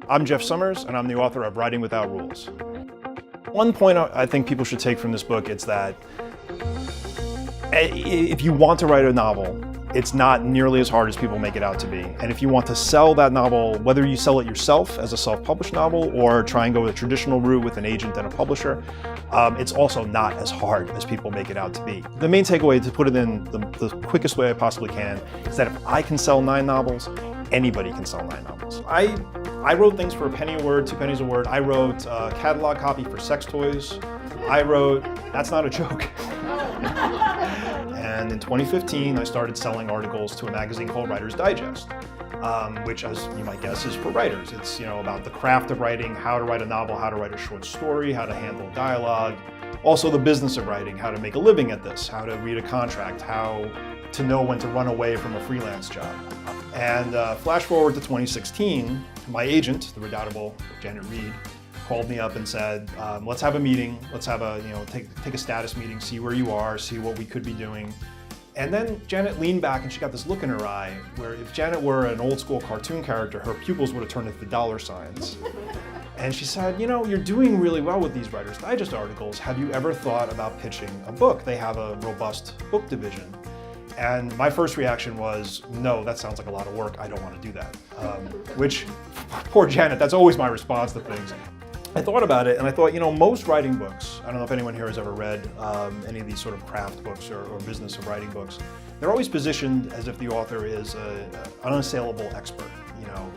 I'm Jeff Summers, and I'm the author of Writing Without Rules. One point I think people should take from this book is that if you want to write a novel, it's not nearly as hard as people make it out to be. And if you want to sell that novel, whether you sell it yourself as a self-published novel or try and go the traditional route with an agent and a publisher, it's also not as hard as people make it out to be. The main takeaway, to put it in the quickest way I possibly can, is that if I can sell 9 novels, anybody can sell 9 novels. I wrote things for a penny a word, 2 pennies a word. I wrote catalog copy for sex toys. I wrote, that's not a joke. And in 2015, I started selling articles to a magazine called Writer's Digest, which, as you might guess, is for writers. It's about the craft of writing, how to write a novel, how to write a short story, how to handle dialogue, also the business of writing, how to make a living at this, how to read a contract, how to know when to run away from a freelance job. And flash forward to 2016, my agent, the redoubtable Janet Reed, called me up and said, let's have a meeting, let's have a, take a status meeting, see where you are, see what we could be doing. And then Janet leaned back and she got this look in her eye where if Janet were an old school cartoon character, her pupils would have turned into dollar signs. And she said, you're doing really well with these Writer's Digest articles. Have you ever thought about pitching a book? They have a robust book division. And my first reaction was, no, that sounds like a lot of work. I don't want to do that. Which, poor Janet, that's always my response to things. I thought about it and I thought, most writing books, I don't know if anyone here has ever read any of these sort of craft books or business of writing books, they're always positioned as if the author is an unassailable expert,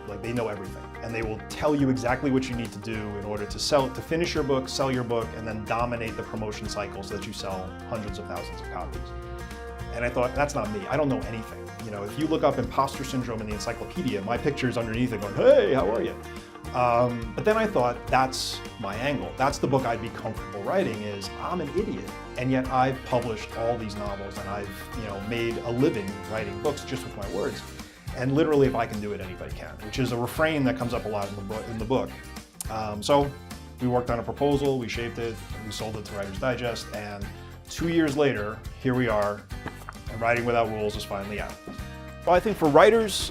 like they know everything. And they will tell you exactly what you need to do in order to finish your book, sell your book, and then dominate the promotion cycle so that you sell hundreds of thousands of copies. And I thought, that's not me. I don't know anything. If you look up imposter syndrome in the encyclopedia, my picture's underneath it going, hey, how are you? But then I thought, that's my angle. That's the book I'd be comfortable writing, is I'm an idiot. And yet I've published all these novels and I've made a living writing books just with my words. And literally, if I can do it, anybody can, which is a refrain that comes up a lot in the book. So we worked on a proposal, we shaped it, we sold it to Writer's Digest, and 2 years later, here we are, and Writing Without Rules is finally out. Well, I think for writers,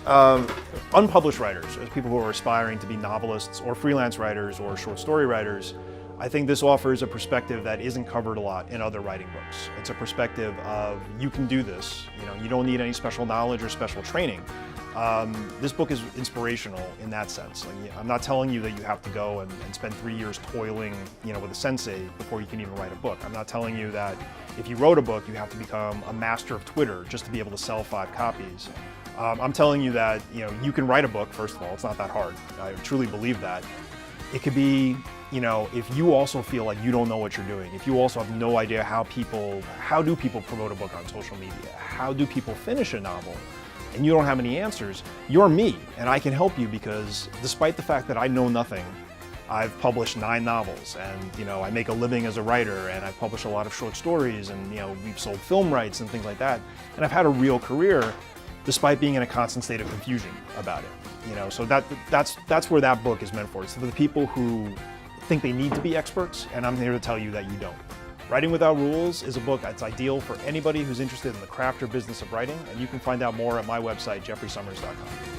unpublished writers, as people who are aspiring to be novelists or freelance writers or short story writers, I think this offers a perspective that isn't covered a lot in other writing books. It's a perspective of, you can do this, you don't need any special knowledge or special training. This book is inspirational in that sense. I'm not telling you that you have to go and spend 3 years toiling, with a sensei before you can even write a book. I'm not telling you that if you wrote a book, you have to become a master of Twitter just to be able to sell 5 copies. I'm telling you that, you can write a book, first of all, it's not that hard. I truly believe that. It could be, if you also feel like you don't know what you're doing, if you also have no idea how do people promote a book on social media? How do people finish a novel? And you don't have any answers, you're me, and I can help you because despite the fact that I know nothing, I've published 9 novels and I make a living as a writer and I've published a lot of short stories and we've sold film rights and things like that. And I've had a real career despite being in a constant state of confusion about it. So that's where that book is meant for. It's for the people who think they need to be experts, and I'm here to tell you that you don't. Writing Without Rules is a book that's ideal for anybody who's interested in the craft or business of writing, and you can find out more at my website, jeffreysummers.com.